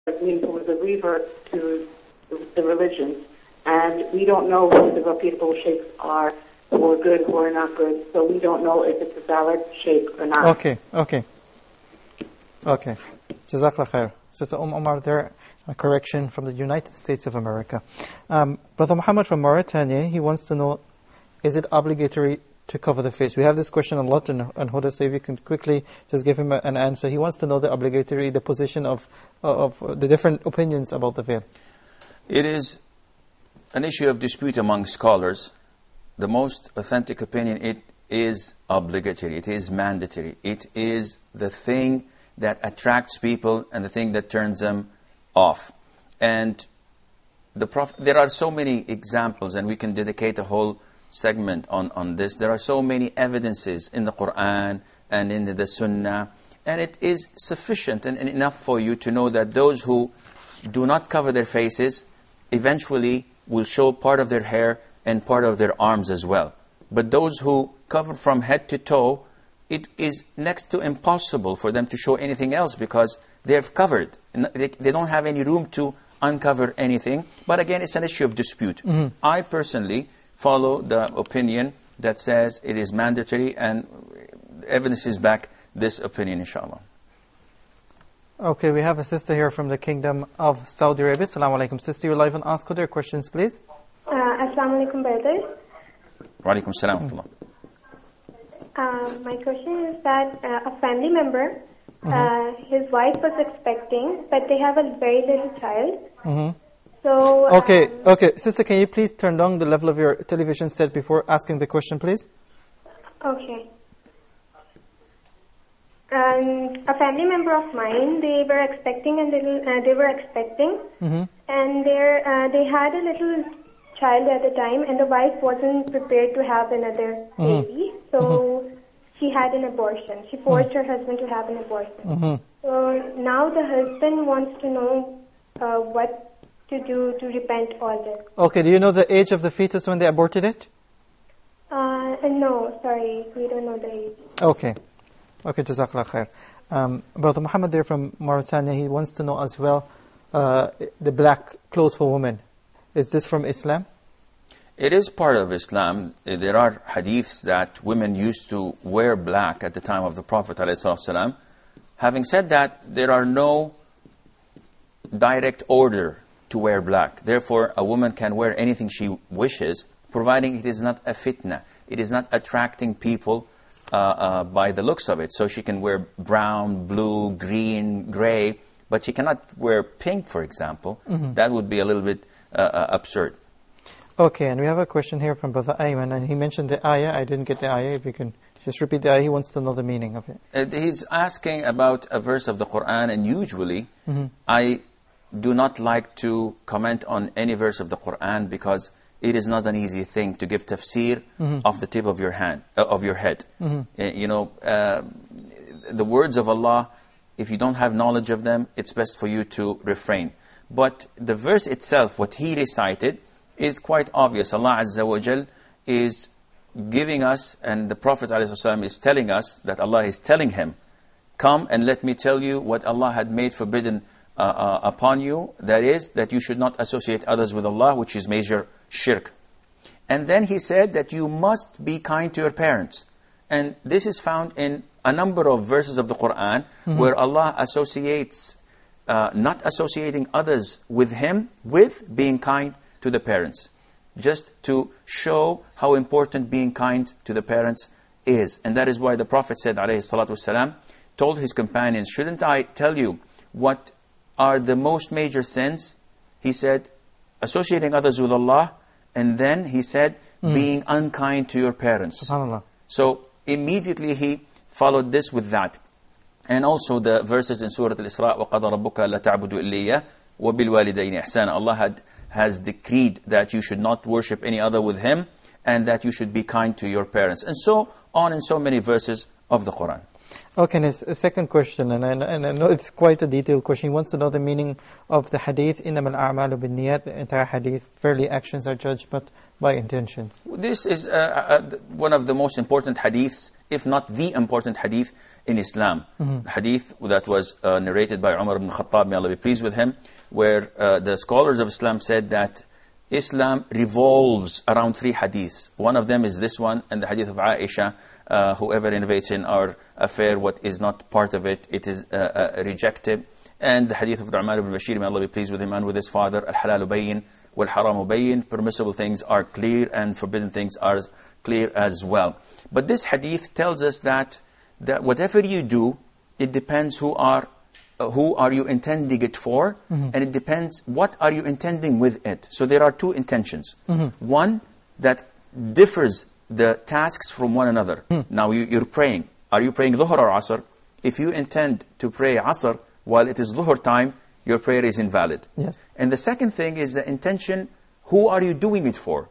means it was a revert to the religion. And we don't know who the reputable sheikhs are, who are good, who are not good. So we don't know if it's a valid sheikh or not. Okay. Jazakallah khair. Sister Omar there, a correction from the United States of America. Brother Muhammad from Mauritania, he wants to know, is it obligatory to cover the face? We have this question a lot on Huda, so if you can quickly just give him an answer. He wants to know the position of the different opinions about the veil. It is an issue of dispute among scholars. The most authentic opinion, it is obligatory, it is mandatory. It is the thing that attracts people and the thing that turns them off. And there are so many examples, and we can dedicate a whole segment on this. There are so many evidences in the Quran and in the Sunnah, and it is sufficient and enough for you to know that those who do not cover their faces eventually will show part of their hair and part of their arms as well. But those who cover from head to toe, it is next to impossible for them to show anything else because they're covered. They don't have any room to uncover anything. But again, it's an issue of dispute. I personally follow the opinion that says it is mandatory, and evidence is back this opinion, inshallah. Okay, we have a sister here from the Kingdom of Saudi Arabia. Assalamu alaikum. Sister, you're live and ask her questions, please. Assalamu alaikum, brothers. Wa alaikum salam. My question is that a family member, his wife was expecting, but they have a very little child. So Okay, sister, can you please turn down the level of your television set before asking the question, please? Okay. A family member of mine, they were expecting and they had a little child at the time, and the wife wasn't prepared to have another baby, so she had an abortion. She forced her husband to have an abortion. So now the husband wants to know what to do to repent all this. Okay, do you know the age of the fetus when they aborted it? No, sorry, we don't know the age. Okay, Jazakallah khair. Brother Muhammad there from Mauritania, he wants to know as well, the black clothes for women. Is this from Islam? It is part of Islam. There are hadiths that women used to wear black at the time of the Prophet ﷺ. Having said that, there are no direct order to wear black. Therefore, a woman can wear anything she wishes, providing it is not a fitna. It is not attracting people by the looks of it. So she can wear brown, blue, green, gray, but she cannot wear pink, for example. That would be a little bit absurd. Okay, and we have a question here from Brother Ayman, and he mentioned the ayah. I didn't get the ayah. If you can just repeat the ayah, he wants to know the meaning of it. He's asking about a verse of the Quran, and usually I do not like to comment on any verse of the Quran because it is not an easy thing to give tafsir off the tip of your hand, of your head. You know, the words of Allah, if you don't have knowledge of them, it's best for you to refrain. But the verse itself, what he recited, is quite obvious. Allah Azza wa Jal is giving us, and the Prophet ﷺ is telling us that Allah is telling him, come and let me tell you what Allah had made forbidden upon you. That is, that you should not associate others with Allah, which is major shirk. And then he said that you must be kind to your parents. And this is found in a number of verses of the Quran where Allah associates not associating others with Him with being kind to the parents. Just to show how important being kind to the parents is. And that is why the Prophet said, alayhi salatu wasalam, told his companions, shouldn't I tell you what are the most major sins? He said, associating others with Allah. And then he said, being unkind to your parents. SubhanAllah. So immediately he followed this with that. And also the verses in Surah Al-Isra, وَقَضَى رَبُّكَ أَلَّا تَعْبُدُوا إِلَّيَّهِ وَبِالْوَالِدَيْنِ إِحْسَانًا. Allah has decreed that you should not worship any other with Him, and that you should be kind to your parents. And so on in so many verses of the Quran. Okay, and a second question, and I know it's quite a detailed question. He wants to know the meaning of the hadith, إِنَّمَا الْأَعْمَالُ بِالنِّيَّاتِ, the entire hadith. Verily, actions are judged but by intentions. This is one of the most important hadiths, if not the important hadith in Islam. The hadith that was narrated by Umar ibn Khattab, may Allah be pleased with him, where the scholars of Islam said that Islam revolves around 3 hadiths. One of them is this one, and the hadith of Aisha, whoever innovates in our affair what is not part of it, it is rejected. And the hadith of Nu'man ibn Bashir, may Allah be pleased with him and with his father, Al-halalu bayyin wal-haramu bayyin, permissible things are clear and forbidden things are clear as well. But this hadith tells us that whatever you do, it depends who are you intending it for, and it depends what are you intending with it. So there are 2 intentions. One that differs the tasks from one another. Now you're praying. Are you praying Dhuhr or Asr? If you intend to pray Asr while it is Dhuhr time, your prayer is invalid. Yes. And the second thing is the intention. Who are you doing it for?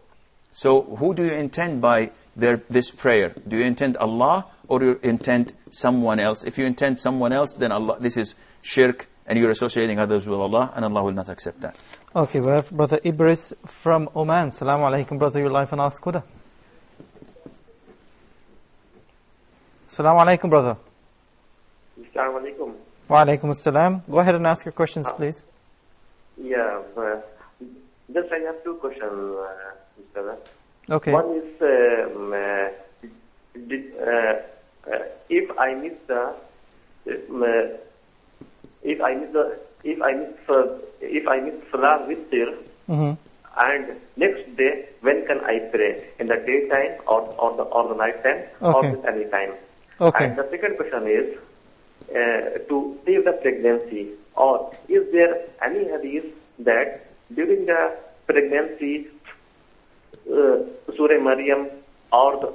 So who do you intend by this prayer? Do you intend Allah or do you intend someone else? If you intend someone else, then Allah, this is shirk, and you're associating others with Allah, and Allah will not accept that. Okay, we have Brother Ibris from Oman. Assalamu alaikum, brother. You're live on Ask Huda. Assalamu alaikum, brother. Assalamu alaikum. Wa alaikum assalam. Go ahead and ask your questions, please. Yeah, just I have 2 questions, Mr. Okay. One is, if I miss Salah Witr, and next day, when can I pray? In the daytime or the night time, or at any time? Okay. And the second question is, to save the pregnancy, or is there any hadith that during the pregnancy, Surah Maryam or the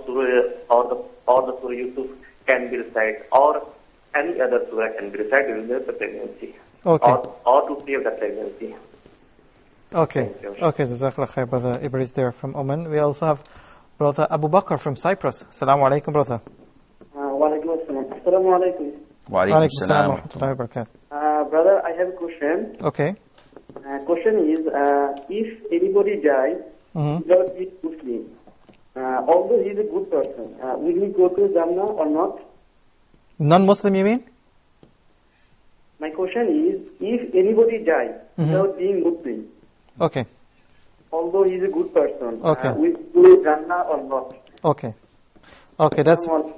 Surah Yusuf can be recited, or any other surah can be recited during the pregnancy, Okay. or to save the pregnancy? Okay. Okay, Jazakallah khair, Brother Ibris there from Oman. We also have Brother Abu Bakr from Cyprus. Assalamu alaikum, brother. Wa alaikum assalam. Assalamu alaikum. Wa alaikum assalam wa rahmatullahi wa barakatuh. Brother, I have a question. Okay. Question is, if anybody dies without being Muslim, although he is a good person, will he go to Jannah or not? Non-Muslim, you mean? My question is, if anybody dies without being Muslim, Okay. although he is a good person, Okay. will he go to Jannah or not? Okay. Okay, that's... Assalamu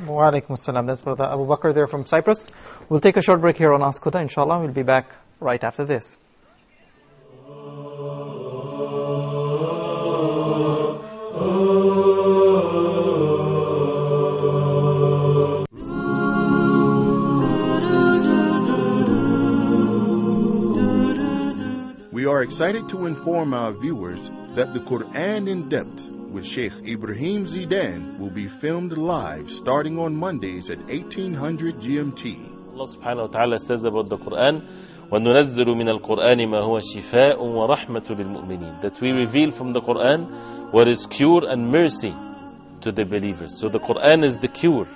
Wa alaikum assalam. That's Brother Abu Bakr there from Cyprus. We'll take a short break here on Ask Huda, inshallah. We'll be back right after this. We are excited to inform our viewers that the Quran in Depth with Shaykh Ibrahim Zidan will be filmed live starting on Mondays at 1800 GMT. Allah subhanahu wa ta'ala says about the Quran, وَنُنَزِّلُ مِنَ الْقُرْآنِ مَا هُوَ شِفَاءٌ وَرَحْمَةٌ لِلْمُؤْمِنِينَ. That we reveal from the Quran what is cure and mercy to the believers. So the Quran is the cure.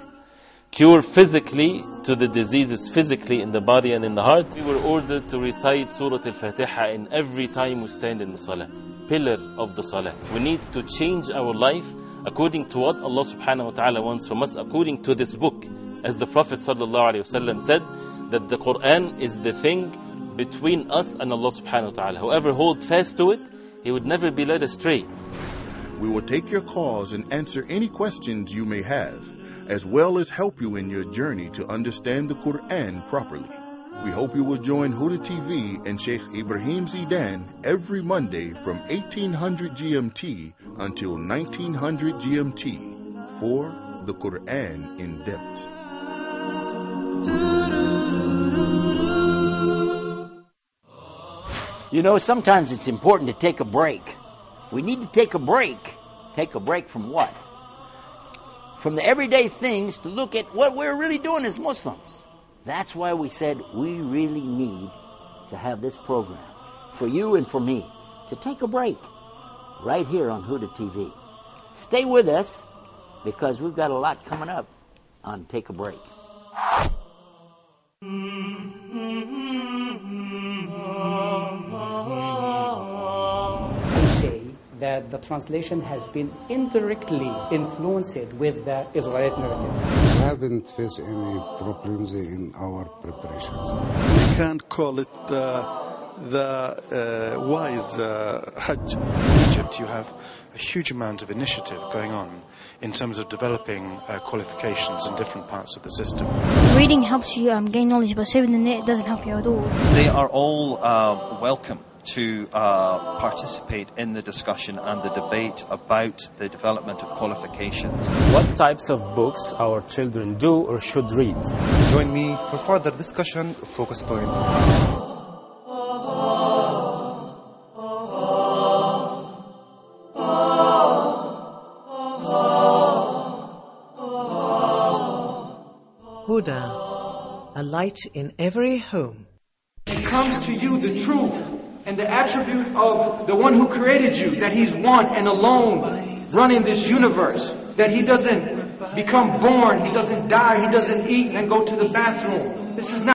Cure physically to the diseases physically in the body and in the heart. We were ordered to recite Surah Al-Fatiha in every time we stand in the Salah. Pillar of the Salah. We need to change our life according to what Allah subhanahu wa ta'ala wants from us, according to this book. As the Prophet sallallahu alayhi wa sallam said, that the Quran is the thing between us and Allah subhanahu wa ta'ala. Whoever holds fast to it, he would never be led astray. We will take your calls and answer any questions you may have, as well as help you in your journey to understand the Quran properly. We hope you will join Huda TV and Shaykh Ibrahim Zidan every Monday from 1800 GMT until 1900 GMT for the Quran in Depth. You know, sometimes it's important to take a break. We need to take a break. Take a break from what? From the everyday things to look at what we're really doing as Muslims. That's why we said we really need to have this program for you and for me to take a break right here on Huda TV. Stay with us because we've got a lot coming up on Take a Break. I say that the translation has been indirectly influenced with the Israelite narrative. We haven't faced any problems in our preparations. We can't call it the wise Hajj. In Egypt, you have a huge amount of initiative going on in terms of developing qualifications in different parts of the system. Reading helps you gain knowledge, but saving the net doesn't help you at all. They are all welcome to participate in the discussion and the debate about the development of qualifications. What types of books our children do or should read? Join me for further discussion of Focus Point. Huda, a light in every home. It comes to you the truth and the attribute of the one who created you, that He's one and alone running this universe, that He doesn't become born, He doesn't die, He doesn't eat and go to the bathroom. This is not